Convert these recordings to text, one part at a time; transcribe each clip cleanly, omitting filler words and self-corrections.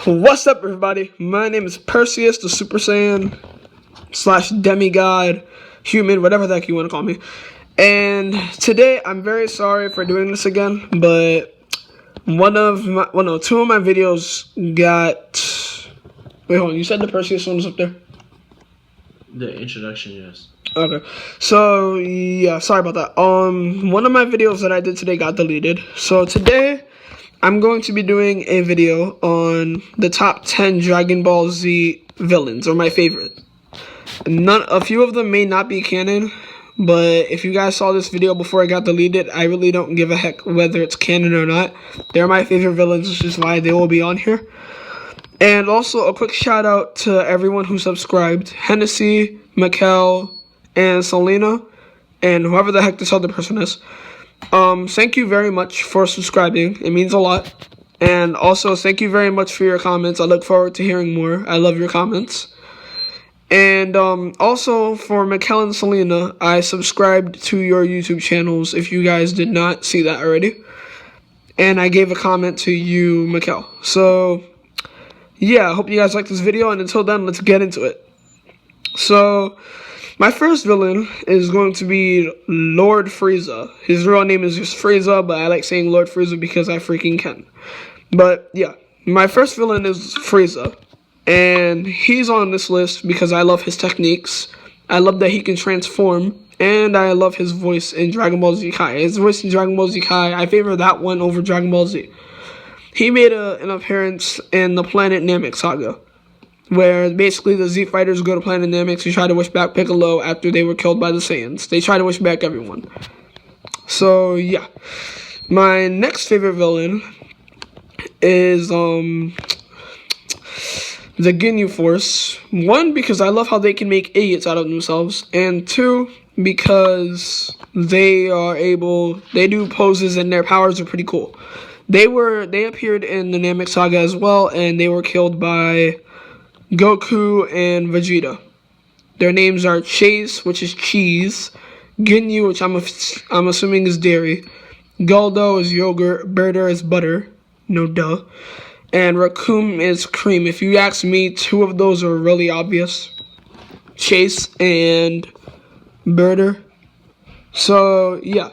What's up, everybody? My name is Perseus, the Super Saiyan slash demigod, human, whatever the heck you want to call me. And today, I'm very sorry for doing this again, but two of my videos got. Wait, hold on. You said the Perseus one was up there? The introduction, yes. Okay. So yeah, sorry about that. One of my videos that I did today got deleted. So today, I'm going to be doing a video on the top 10 Dragon Ball Z villains, or my favorite. A few of them may not be canon, but if you guys saw this video before it got deleted, I really don't give a heck whether it's canon or not. They're my favorite villains, which is why they will be on here. And also a quick shout out to everyone who subscribed. Hennessy, Mikkel, and Selena, and whoever the heck this other person is. Thank you very much for subscribing. It means a lot. And also, thank you very much for your comments. I look forward to hearing more. I love your comments. And also, for Mikkel and Selena, I subscribed to your YouTube channels if you guys did not see that already. And I gave a comment to you, Mikkel. So, yeah, I hope you guys like this video. And until then, let's get into it. So, my first villain is going to be Lord Frieza. His real name is just Frieza, but I like saying Lord Frieza because I freaking can. But yeah, my first villain is Frieza. And he's on this list because I love his techniques. I love that he can transform. And I love his voice in Dragon Ball Z Kai. His voice in Dragon Ball Z Kai, I favor that one over Dragon Ball Z. He made an appearance in the Planet Namek saga, where basically the Z fighters go to Planet Namek to try to wish back Piccolo after they were killed by the Saiyans. They try to wish back everyone. So yeah, my next favorite villain is the Ginyu Force. One, because I love how they can make idiots out of themselves, and two, because they do poses and their powers are pretty cool. They appeared in the Namek saga as well, and they were killed by Goku and Vegeta. Their names are Chase, which is cheese, Ginyu, which I'm assuming is dairy, Guldo is yogurt, Burter is butter, no duh, and Raccoon is cream. If you ask me, two of those are really obvious, Chase and Burter. So yeah,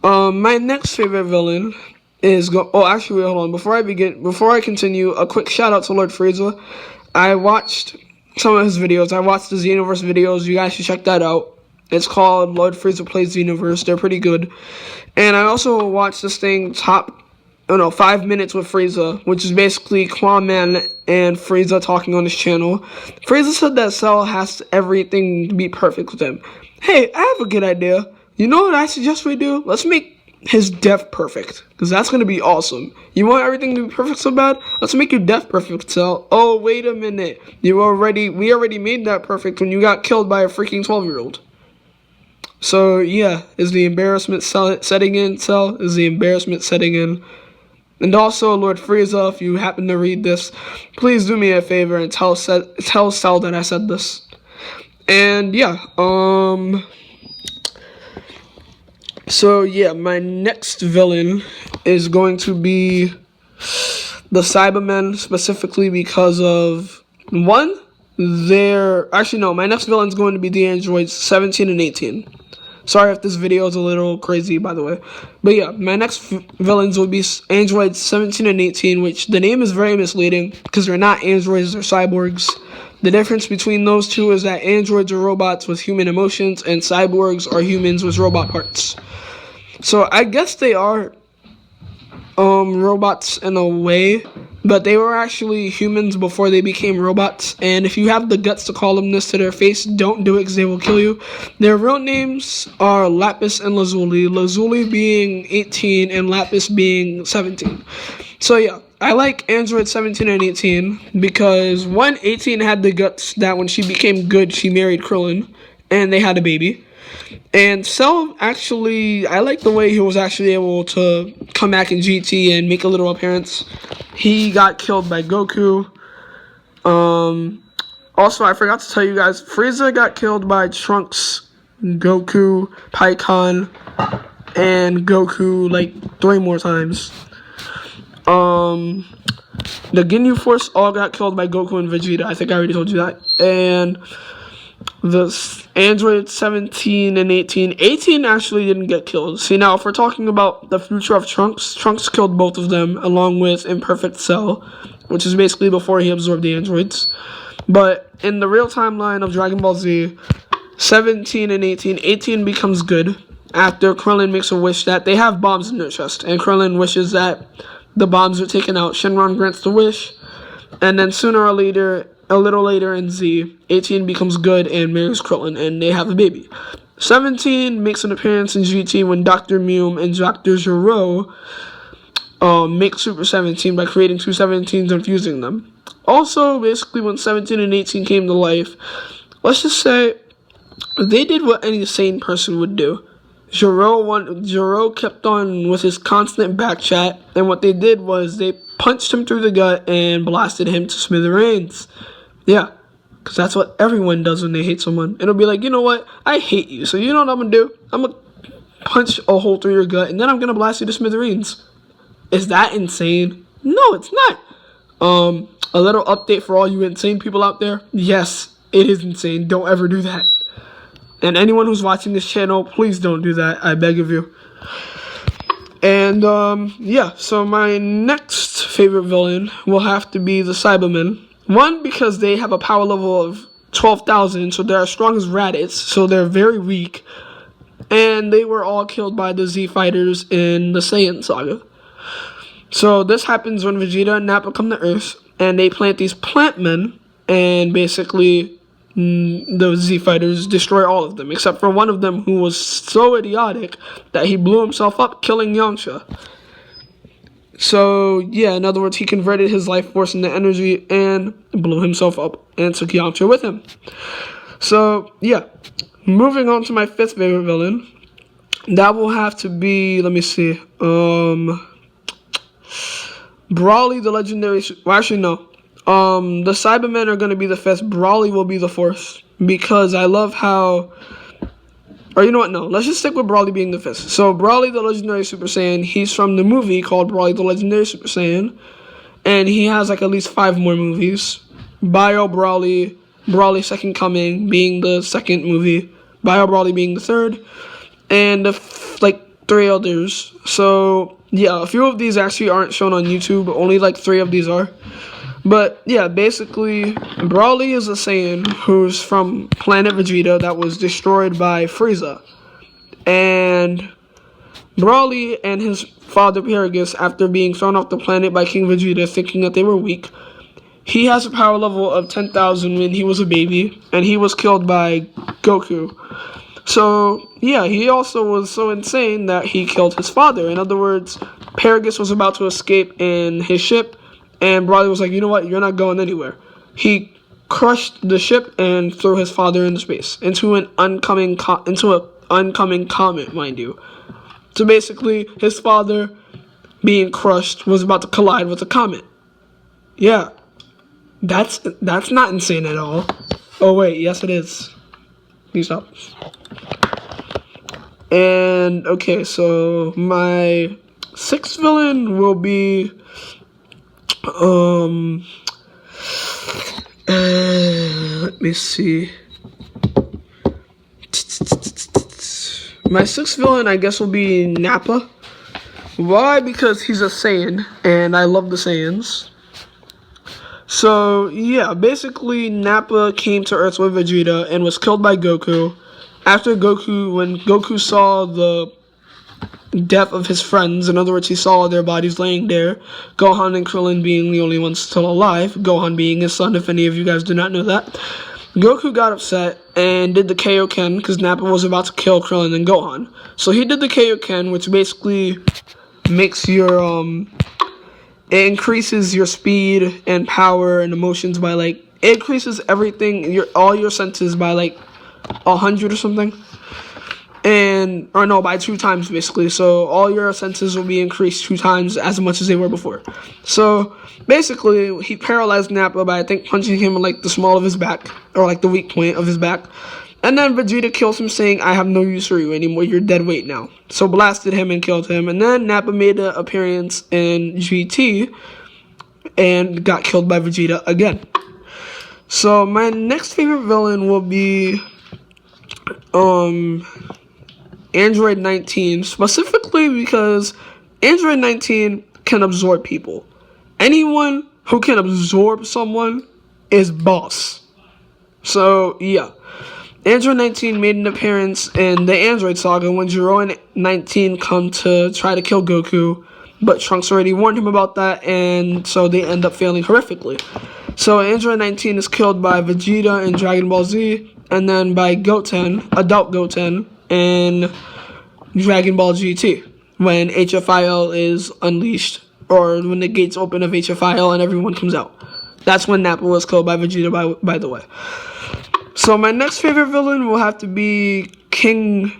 my next favorite villain is actually, hold on, before I continue, a quick shout out to Lord Frieza. I watched some of his videos. I watched the Xenoverse videos. You guys should check that out. It's called Lord Frieza Plays Xenoverse. They're pretty good. And I also watched this thing, 5 minutes with Frieza, which is basically Kwame and Frieza talking on his channel. Frieza said that Cell has everything to be perfect with him. Hey, I have a good idea. You know what I suggest we do? Let's make his death perfect, because that's going to be awesome. You want everything to be perfect so bad? Let's make your death perfect, Cell. Oh, wait a minute. We already made that perfect when you got killed by a freaking 12-year-old. So, yeah, is the embarrassment setting in, Cell? Is the embarrassment setting in? And also, Lord Frieza, if you happen to read this, please do me a favor and tell Cell that I said this. And, yeah, so yeah, my next villain is going to be the Cybermen, specifically because of one, my next villain is going to be the androids 17 and 18. Sorry if this video is a little crazy, by the way. But yeah, my next villains will be androids 17 and 18, which the name is very misleading because they're not androids, they're cyborgs. The difference between those two is that androids are robots with human emotions and cyborgs are humans with robot parts. So I guess they are robots in a way, but they were actually humans before they became robots. And if you have the guts to call them this to their face, don't do it because they will kill you. Their real names are Lapis and Lazuli. Lazuli being 18 and Lapis being 17. So yeah, I like Android 17 and 18 because 18 had the guts that when she became good, she married Krillin and they had a baby. And Cell, actually, I like the way he was actually able to come back in GT and make a little appearance. He got killed by Goku. Also, I forgot to tell you guys, Frieza got killed by Trunks, Goku, Pikkon, and Goku like 3 more times. The Ginyu Force all got killed by Goku and Vegeta. I think I already told you that. And the androids 17 and 18. 18 actually didn't get killed. See, now if we're talking about the future of Trunks, Trunks killed both of them along with Imperfect Cell, which is basically before he absorbed the androids. But in the real timeline of Dragon Ball Z, 17 and 18, 18 becomes good after Krillin makes a wish that they have bombs in their chest, and Krillin wishes that the bombs are taken out. Shenron grants the wish, and then sooner or later, a little later in Z, 18 becomes good and marries Krillin, and they have a baby. 17 makes an appearance in GT when Dr. Mume and Dr. Gero make Super 17 by creating two 17s and fusing them. Also, basically, when 17 and 18 came to life, let's just say they did what any sane person would do. Gero kept on with his constant back chat, and what they did was they punched him through the gut and blasted him to smithereens. Yeah, because that's what everyone does when they hate someone. It'll be like, you know what? I hate you, so you know what I'm going to do? I'm going to punch a hole through your gut, and then I'm going to blast you to smithereens. Is that insane? No, it's not. A little update for all you insane people out there. Yes, it is insane. Don't ever do that. And anyone who's watching this channel, please don't do that. I beg of you. And, yeah. So my next favorite villain will have to be the Cybermen. One, because they have a power level of 12,000, so they're as strong as Raditz, so they're very weak. And they were all killed by the Z Fighters in the Saiyan Saga. So this happens when Vegeta and Nappa come to Earth, and they plant these plant men, and basically the Z Fighters destroy all of them, except for one of them who was so idiotic that he blew himself up, killing Yamcha. So, yeah, in other words, he converted his life force into energy and blew himself up and took Yamcha with him. So, yeah, moving on to my fifth favorite villain. That will have to be, let me see, Broly the legendary, well, actually, no. The Cybermen are going to be the fifth. Broly will be the fourth. Because I love how... Or you know what? No. Let's just stick with Broly being the fifth. So, Broly the legendary Super Saiyan. He's from the movie called Broly the legendary Super Saiyan. And he has like at least 5 more movies. Bio Broly, Broly Second Coming being the second movie. Bio Broly being the third. And like 3 others. So, yeah. A few of these actually aren't shown on YouTube. Only like 3 of these are. But, yeah, basically, Broly is a Saiyan who's from planet Vegeta that was destroyed by Frieza. And Broly and his father Paragus, after being thrown off the planet by King Vegeta, thinking that they were weak, he has a power level of 10,000 when he was a baby, and he was killed by Goku. So, yeah, he also was so insane that he killed his father. In other words, Paragus was about to escape in his ship, and Broly was like, you know what, you're not going anywhere. He crushed the ship and threw his father into space, into an oncoming comet, mind you. So basically, his father, being crushed, was about to collide with a comet. Yeah, that's not insane at all. Oh wait, yes it is. Please stop. And okay, so my sixth villain will be let me see. My sixth villain, I guess, will be Nappa. Why? Because he's a Saiyan, and I love the Saiyans. So, yeah, basically, Nappa came to Earth with Vegeta and was killed by Goku. When Goku saw the death of his friends, in other words, he saw their bodies laying there, Gohan and Krillin being the only ones still alive, Gohan being his son, if any of you guys do not know that, Goku got upset and did the Kaioken, because Nappa was about to kill Krillin and Gohan. So he did the Kaioken, which basically makes your, it increases your speed and power and emotions by, like, it increases everything, all your senses by, like, 100 or something. By 2 times, basically. So all your senses will be increased 2 times as much as they were before. So basically, he paralyzed Nappa by, I think, punching him in, like, the small of his back, or, like, the weak point of his back. And then Vegeta kills him, saying, I have no use for you anymore, you're dead weight now. So blasted him and killed him. And then Nappa made an appearance in GT, and got killed by Vegeta again. So my next favorite villain will be Android 19, specifically because Android 19 can absorb people. Anyone who can absorb someone is boss. So yeah, Android 19 made an appearance in the Android Saga when Zero and 19 come to try to kill Goku, but Trunks already warned him about that, and so they end up failing horrifically. So Android 19 is killed by Vegeta in Dragon Ball Z, and then by Goten, Adult Goten, in Dragon Ball GT, when HFIL is unleashed, or when the gates open of HFIL and everyone comes out. That's when Nappa was killed by Vegeta, by the way. So my next favorite villain will have to be Piccolo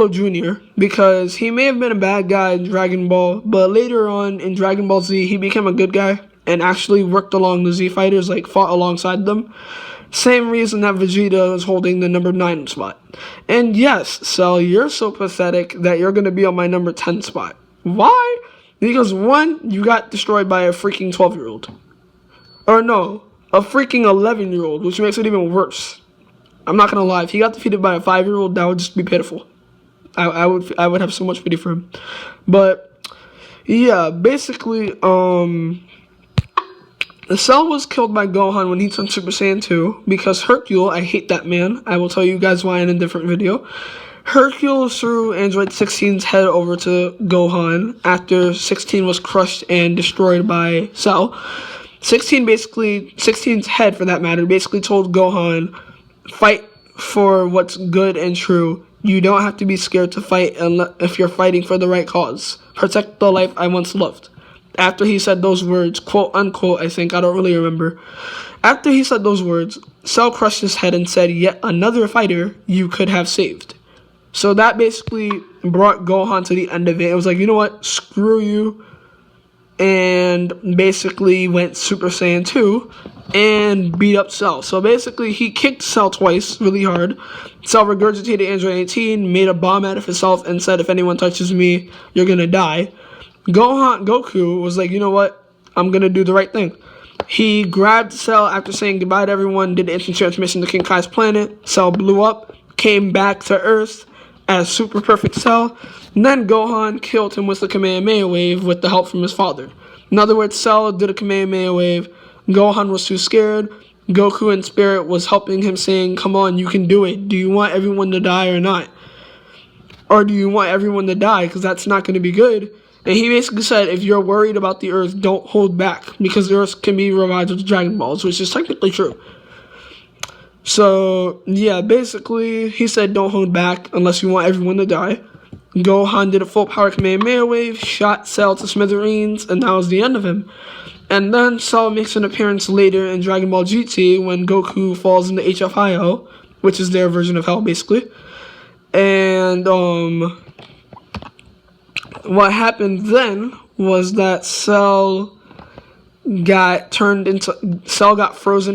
Jr., because he may have been a bad guy in Dragon Ball, but later on in Dragon Ball Z, he became a good guy and actually worked along the Z Fighters, like fought alongside them. Same reason that Vegeta is holding the number 9 spot. And yes, Cell, you're so pathetic that you're going to be on my number 10 spot. Why? Because one, you got destroyed by a freaking 12-year-old. Or no, a freaking 11-year-old, which makes it even worse. I'm not gonna lie, if he got defeated by a 5-year-old, that would just be pitiful. I would have so much pity for him. But yeah, basically, Cell was killed by Gohan when he turned Super Saiyan 2 because Hercule, I hate that man. I will tell you guys why in a different video. Hercule threw Android 16's head over to Gohan after 16 was crushed and destroyed by Cell. 16's head, for that matter, basically told Gohan, fight for what's good and true. You don't have to be scared to fight if you're fighting for the right cause. Protect the life I once loved. After he said those words, quote unquote, I don't really remember. After he said those words, Cell crushed his head and said, yet another fighter you could have saved. So that basically brought Gohan to the end of it. It was like, you know what, screw you. And basically went Super Saiyan 2 and beat up Cell. So basically he kicked Cell twice really hard. Cell regurgitated Android 18, made a bomb out of himself, and said, if anyone touches me, you're gonna die. Goku was like, you know what, I'm gonna do the right thing. He grabbed Cell after saying goodbye to everyone, did the instant transmission to King Kai's planet. Cell blew up, came back to Earth as Super Perfect Cell. And then Gohan killed him with the Kamehameha wave with the help from his father. In other words, Cell did a Kamehameha wave. Gohan was too scared. Goku in spirit was helping him, saying, come on, you can do it. Do you want everyone to die or not? Or do you want everyone to die? Because that's not going to be good. And he basically said, if you're worried about the Earth, don't hold back. Because the Earth can be revived with Dragon Balls, which is technically true. So, yeah, basically, he said don't hold back unless you want everyone to die. Gohan did a full power Kamehameha wave, shot Cell to smithereens, and that was the end of him. And then Cell makes an appearance later in Dragon Ball GT when Goku falls into HFIO, which is their version of hell, basically. And, what happened then was that Cell got frozen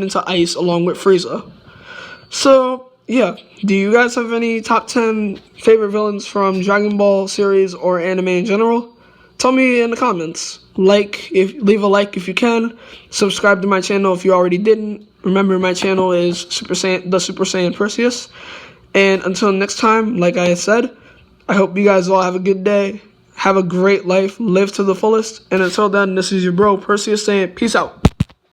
into ice along with Frieza. So, yeah, do you guys have any top 10 favorite villains from Dragon Ball series or anime in general? Tell me in the comments. Leave a like if you can. Subscribe to my channel if you already didn't. Remember, my channel is the Super Saiyan Perseus. And until next time, like I said, I hope you guys all have a good day. Have a great life. Live to the fullest. And until then, this is your bro, Perseus, saying peace out.